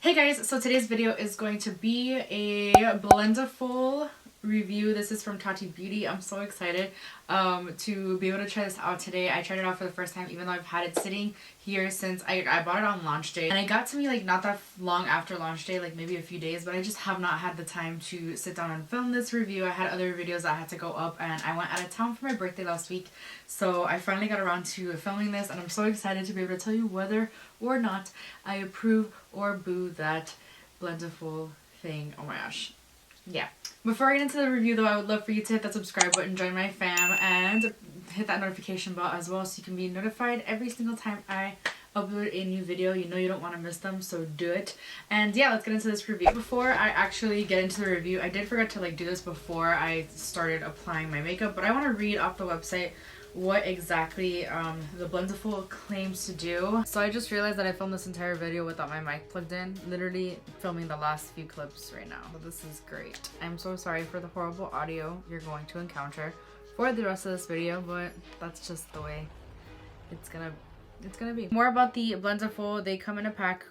Hey guys, so today's video is going to be a Blendiful review. This is from Tati Beauty. I'm so excited to be able to try this out today. I tried it out for the first time even though I've had it sitting here since I bought it on launch day. And it got to me like not that long after launch day, like maybe a few days, but I just have not had the time to sit down and film this review. I had other videos that had to go up and I went out of town for my birthday last week. So I finally got around to filming this and I'm so excited to be able to tell you whether or not I approve or boo that Blendiful thing. Oh my gosh. Yeah. Before I get into the review though, I would love for you to hit that subscribe button, join my fam, and hit that notification bell as well so you can be notified every single time I upload a new video. You know you don't want to miss them, so do it. And yeah, let's get into this review. Before I actually get into the review, I did forget to do this before I started applying my makeup, but I want to read off the website what exactly the Blendiful claims to do. So I just realized that I filmed this entire video without my mic plugged in, literally filming the last few clips right now. So this is great. I'm so sorry for the horrible audio you're going to encounter for the rest of this video, but that's just the way it's gonna be. More about the Blendiful. They come in a pack,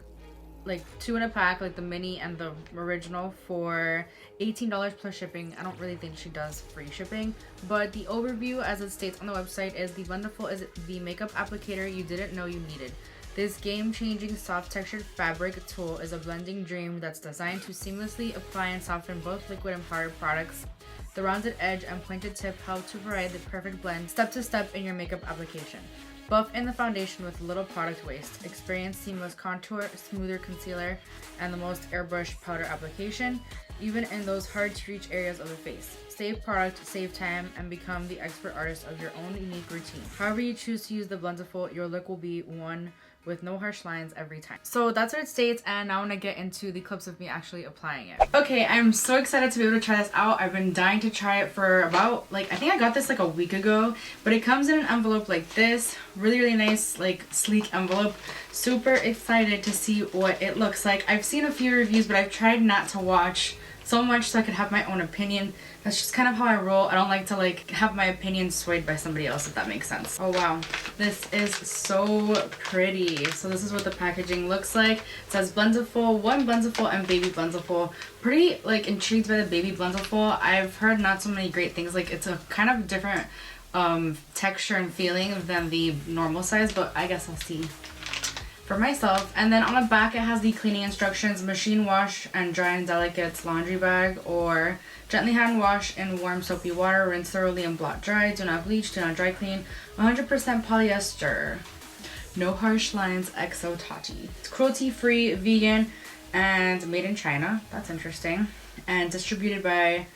like 2 in a pack, like the mini and the original, for $18 plus shipping. I don't really think she does free shipping, but the overview as it states on the website is the Blendiful is the makeup applicator you didn't know you needed. This game-changing soft textured fabric tool is a blending dream that's designed to seamlessly apply and soften both liquid and powdered products. The rounded edge and pointed tip help to provide the perfect blend step to step in your makeup application. Buff in the foundation with little product waste. Experience seamless contour, smoother concealer, and the most airbrushed powder application, even in those hard to reach areas of the face. Save product, save time, and become the expert artist of your own unique routine. However you choose to use the Blendiful, your look will be one with no harsh lines every time. So that's what it states, and now I want to get into the clips of me actually applying it. Okay, I'm so excited to be able to try this out. I've been dying to try it for about, I think I got this like a week ago, but it comes in an envelope like this. Really nice, sleek envelope. Super excited to see what it looks like. I've seen a few reviews, but I've tried not to watch so much so I could have my own opinion. That's just kind of how I roll. I don't like to have my opinion swayed by somebody else, if that makes sense. Oh wow, this is so pretty. So this is what the packaging looks like. It says Blendiful, one Blendiful, and baby Blendiful. Pretty intrigued by the baby Blendiful. I've heard not so many great things. It's a kind of different texture and feeling than the normal size, but I guess I'll see for myself. And then on the back it has the cleaning instructions: machine wash and dry in delicate laundry bag, or gently hand wash in warm soapy water, rinse thoroughly and blot dry, do not bleach, do not dry clean, 100% polyester, no harsh lines, XO Tati. It's cruelty free, vegan, and made in China. That's interesting. And distributed by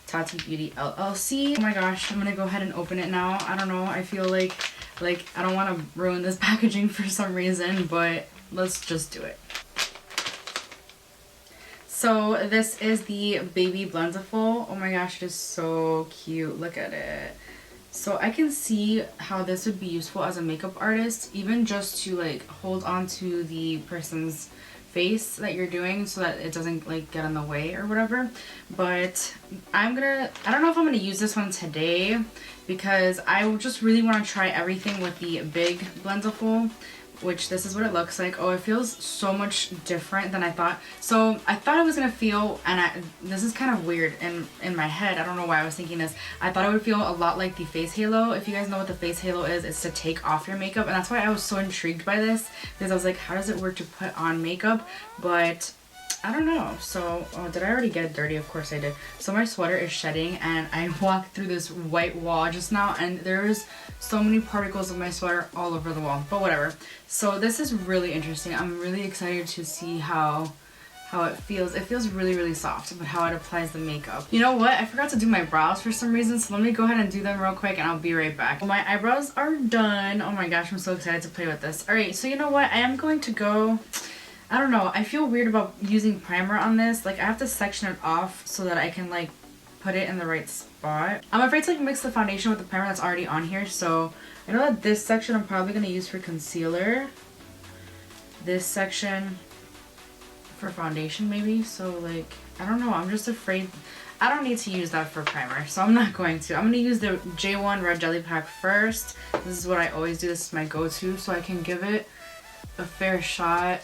Tati Beauty LLC. Oh my gosh, I'm gonna go ahead and open it now. I don't know, I feel like I don't want to ruin this packaging for some reason, but let's just do it. So this is the baby Blendiful. Oh my gosh, it is so cute. Look at it. So I can see how this would be useful as a makeup artist, even just to hold on to the person's face that you're doing so that it doesn't get in the way or whatever. But I don't know if I'm gonna use this one today because I just really want to try everything with the big Blendiful, which this is what it looks like. Oh, it feels so much different than I thought. So I thought it was gonna feel, and this is kind of weird in my head, I don't know why I was thinking this. I thought it would feel a lot like the face halo. If you guys know what the face halo is, it's to take off your makeup, and that's why I was so intrigued by this, because I was like, how does it work to put on makeup? But I don't know. So, oh, did I already get dirty? Of course I did. So my sweater is shedding, and I walked through this white wall just now, and there's so many particles of my sweater all over the wall, but whatever. So this is really interesting. I'm really excited to see how it feels. It feels really soft, but how it applies the makeup. You know what? I forgot to do my brows for some reason, so let me go ahead and do them real quick and I'll be right back. Well, my eyebrows are done. Oh my gosh, I'm so excited to play with this. Alright, so you know what? I am going to go, I don't know, I feel weird about using primer on this. I have to section it off so that I can put it in the right spot. I'm afraid to mix the foundation with the primer that's already on here, so I know that this section I'm probably going to use for concealer. This section for foundation maybe, so I don't know, I'm just afraid. I don't need to use that for primer, so I'm not going to. I'm going to use the J.one Red Jelly Pack first. This is what I always do. This is my go-to, so I can give it a fair shot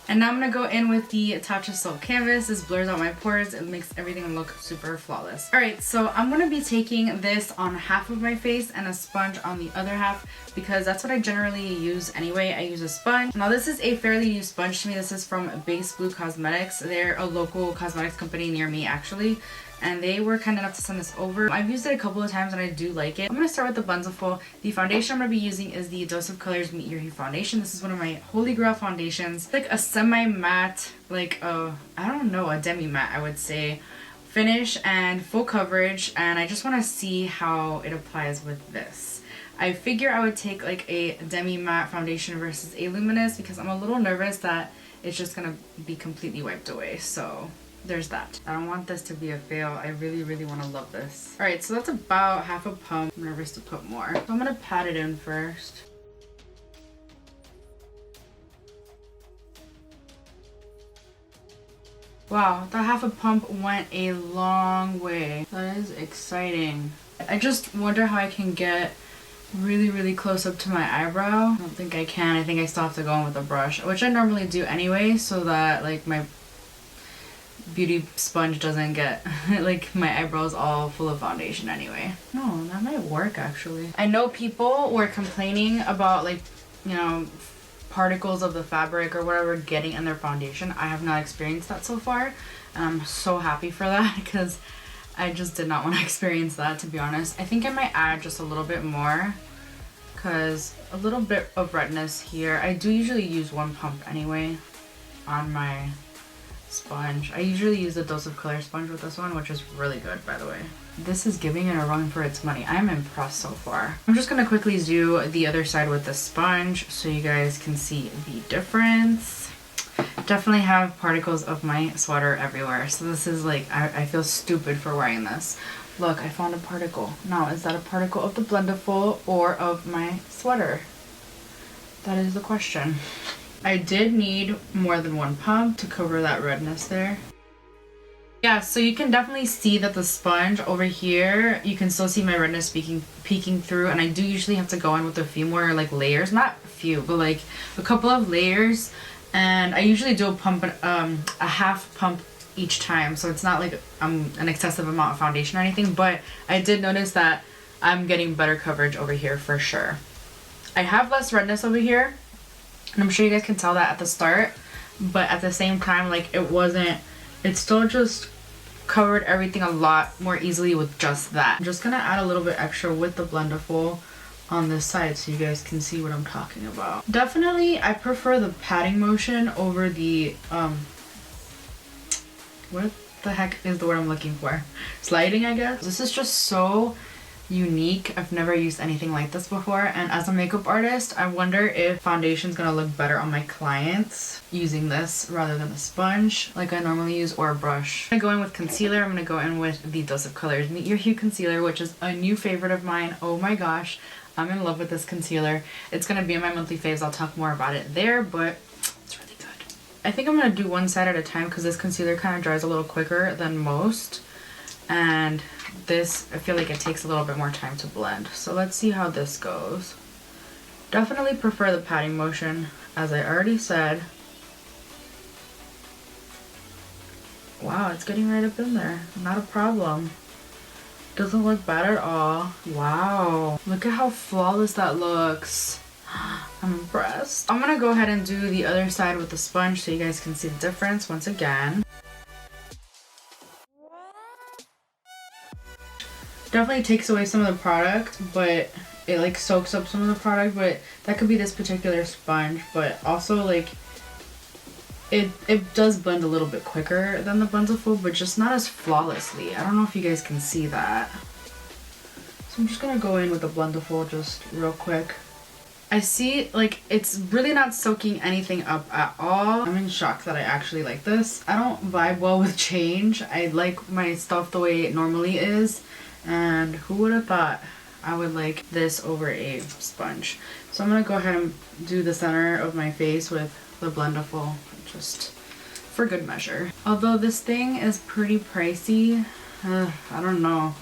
And now I'm going to go in with the Tatcha Silk Canvas. This blurs out my pores. It makes everything look super flawless. Alright, so I'm going to be taking this on half of my face and a sponge on the other half because that's what I generally use anyway. I use a sponge. Now this is a fairly new sponge to me. This is from Baseblue Cosmetics. They're a local cosmetics company near me actually. And they were kind enough to send this over. I've used it a couple of times and I do like it. I'm going to start with the Blendiful. The foundation I'm going to be using is the Dose of Colors Meet Your Hue foundation. This is one of my holy grail foundations. It's like a semi-matte, like a, I don't know, a demi-matte I would say, finish and full coverage. And I just want to see how it applies with this. I figure I would take like a demi-matte foundation versus a luminous because I'm a little nervous that it's just going to be completely wiped away. So there's that. I don't want this to be a fail. I really, really want to love this. Alright, so that's about half a pump. I'm nervous to put more. So I'm going to pat it in first. Wow, that half a pump went a long way. That is exciting. I just wonder how I can get really, really close up to my eyebrow. I don't think I can. I think I still have to go in with a brush, which I normally do anyway, so that like my beauty sponge doesn't get like my eyebrows all full of foundation anyway. No, that might work actually. I know people were complaining about like, you know, particles of the fabric or whatever getting in their foundation. I have not experienced that so far. And I'm so happy for that because I just did not want to experience that, to be honest. I think I might add just a little bit more because a little bit of redness here. I do usually use one pump anyway on my sponge. I usually use the Dose of Color sponge with this one, which is really good, by the way. This is giving it a run for its money. I'm impressed so far. I'm just gonna quickly do the other side with the sponge so you guys can see the difference. Definitely have particles of my sweater everywhere. So this is like, I feel stupid for wearing this. Look, I found a particle. Now, is that a particle of the Blendiful or of my sweater? That is the question. I did need more than one pump to cover that redness there. Yeah, so you can definitely see that the sponge over here, you can still see my redness peeking through, and I do usually have to go in with a few more like layers, not a few, but like a couple of layers, and I usually do a pump, a half pump each time, so it's not like an excessive amount of foundation or anything, but I did notice that I'm getting better coverage over here for sure. I have less redness over here, and I'm sure you guys can tell that at the start, but at the same time, like it still just covered everything a lot more easily with just that. I'm just gonna add a little bit extra with the Blendiful on this side so you guys can see what I'm talking about. Definitely, I prefer the patting motion over the, what the heck is the word I'm looking for? Sliding, I guess? This is just so unique. I've never used anything like this before, and as a makeup artist I wonder if foundation's gonna look better on my clients using this rather than a sponge like I normally use, or a brush. I'm gonna go in with concealer. I'm gonna go in with the Dose of Colors Meet Your Hue concealer, which is a new favorite of mine. Oh my gosh, I'm in love with this concealer. It's gonna be in my monthly faves. I'll talk more about it there, but it's really good. I think I'm gonna do one side at a time because this concealer kind of dries a little quicker than most, and this, I feel like it takes a little bit more time to blend. So let's see how this goes. Definitely prefer the patting motion, as I already said. Wow, it's getting right up in there. Not a problem. Doesn't look bad at all. Wow, look at how flawless that looks. I'm impressed. I'm gonna go ahead and do the other side with the sponge so you guys can see the difference once again. Definitely takes away some of the product, but it like soaks up some of the product, but that could be this particular sponge, but also like it does blend a little bit quicker than the Blendiful, but just not as flawlessly. I don't know if you guys can see that. So I'm just gonna go in with the Blendiful just real quick. I see like it's really not soaking anything up at all. I'm in shock that I actually like this. I don't vibe well with change. I like my stuff the way it normally is. And who would have thought I would like this over a sponge? So I'm going to go ahead and do the center of my face with the Blendiful, just for good measure. Although this thing is pretty pricey, I don't know,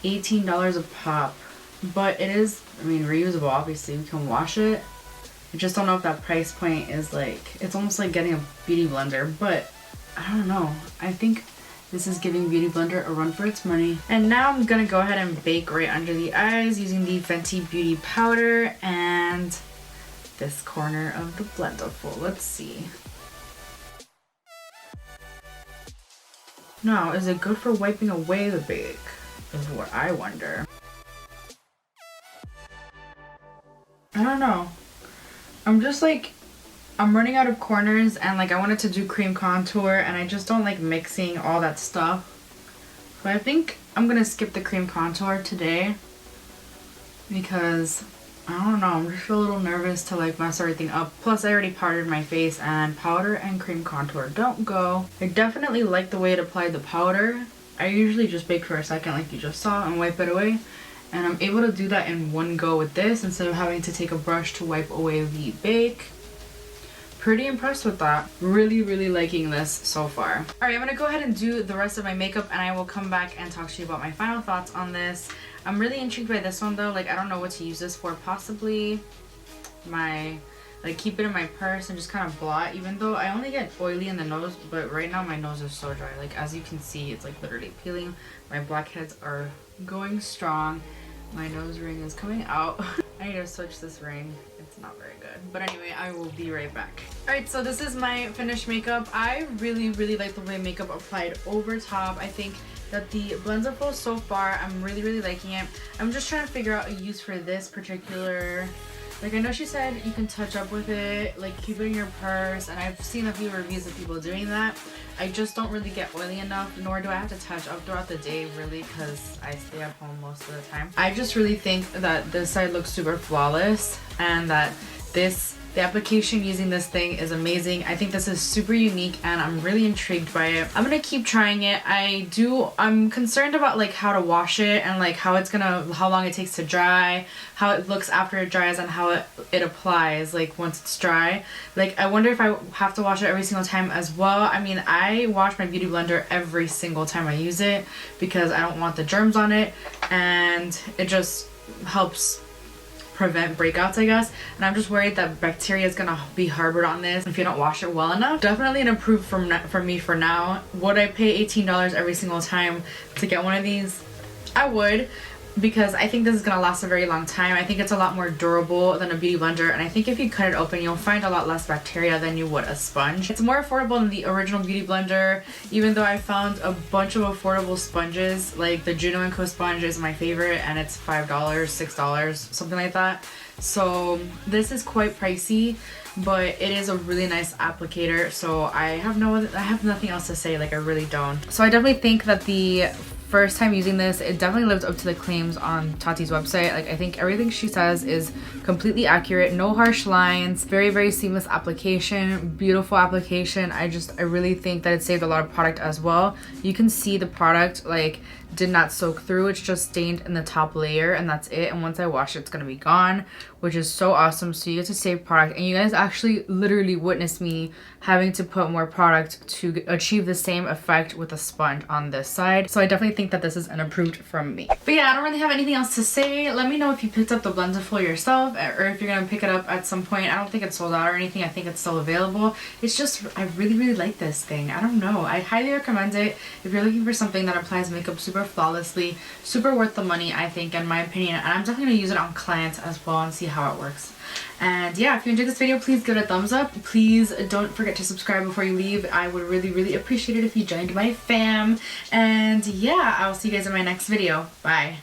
$18 a pop. But it is, I mean, reusable, obviously. We can wash it I just don't know if that price point is like, it's almost like getting a beauty blender, but I don't know. I think this is giving Beauty Blender a run for its money. And now I'm gonna go ahead and bake right under the eyes using the Fenty Beauty Powder and this corner of the Blendiful. Let's see. Now, is it good for wiping away the bake? Is what I wonder. I don't know. I'm just like, I'm running out of corners and like I wanted to do cream contour and I just don't like mixing all that stuff. So I think I'm gonna skip the cream contour today because I don't know, I'm just a little nervous to like mess everything up. Plus I already powdered my face and powder and cream contour don't go. I definitely like the way it applied the powder. I usually just bake for a second like you just saw and wipe it away. And I'm able to do that in one go with this instead of having to take a brush to wipe away the bake. Pretty impressed with that. Really, really liking this so far. All right, I'm gonna go ahead and do the rest of my makeup and I will come back and talk to you about my final thoughts on this. I'm really intrigued by this one though. Like, I don't know what to use this for. Possibly my, like, keep it in my purse and just kind of blot, even though I only get oily in the nose, but right now my nose is so dry. Like, as you can see, it's like literally peeling. My blackheads are going strong. My nose ring is coming out. I need to switch this ring. It's not very good. But anyway, I will be right back. Alright, so this is my finished makeup. I really, really like the way makeup applied over top. I think that the Blendiful so far, I'm really, really liking it. I'm just trying to figure out a use for this particular... Like, I know she said you can touch up with it, like keep it in your purse, and I've seen a few reviews of people doing that. I just don't really get oily enough, nor do I have to touch up throughout the day, really, because I stay at home most of the time. I just really think that this side looks super flawless, and that the application using this thing is amazing. I think this is super unique and I'm really intrigued by it. I'm gonna keep trying it. I'm concerned about like how to wash it and like how long it takes to dry, how it looks after it dries, and how it applies like once it's dry. Like, I wonder if I have to wash it every single time as well. I mean, I wash my beauty blender every single time I use it because I don't want the germs on it, and it just helps prevent breakouts, I guess. And I'm just worried that bacteria is gonna be harbored on this if you don't wash it well enough. Definitely an improve from me for now. Would I pay $18 every single time to get one of these? I would, because I think this is gonna last a very long time. I think it's a lot more durable than a beauty blender, and I think if you cut it open you'll find a lot less bacteria than you would a sponge. It's more affordable than the original beauty blender, even though I found a bunch of affordable sponges. Like the Juno & Co sponge is my favorite and it's $5, $6, something like that. So this is quite pricey, but it is a really nice applicator, so I have nothing else to say. Like, I really don't. So I definitely think that the first time using this, it definitely lived up to the claims on Tati's website. Like, I think everything she says is completely accurate, no harsh lines, very, very seamless application, beautiful application. I really think that it saved a lot of product as well. You can see the product like did not soak through, it's just stained in the top layer and that's it, and once I wash it it's gonna be gone, which is so awesome. So you get to save product, and you guys actually literally witnessed me having to put more product to achieve the same effect with a sponge on this side. So I definitely think that this is an improved from me. But yeah, I don't really have anything else to say. Let me know if you picked up the Blendiful yourself, or if you're gonna pick it up at some point. I don't think it's sold out or anything. I think it's still available. It's just, I really, really like this thing. I don't know, I highly recommend it if you're looking for something that applies makeup super flawlessly. Super worth the money, I think, in my opinion, and I'm definitely gonna use it on clients as well and see how it works. And yeah, if you enjoyed this video, please give it a thumbs up. Please don't forget to subscribe before you leave. I would really, really appreciate it if you joined my fam. And yeah, I'll see you guys in my next video. Bye.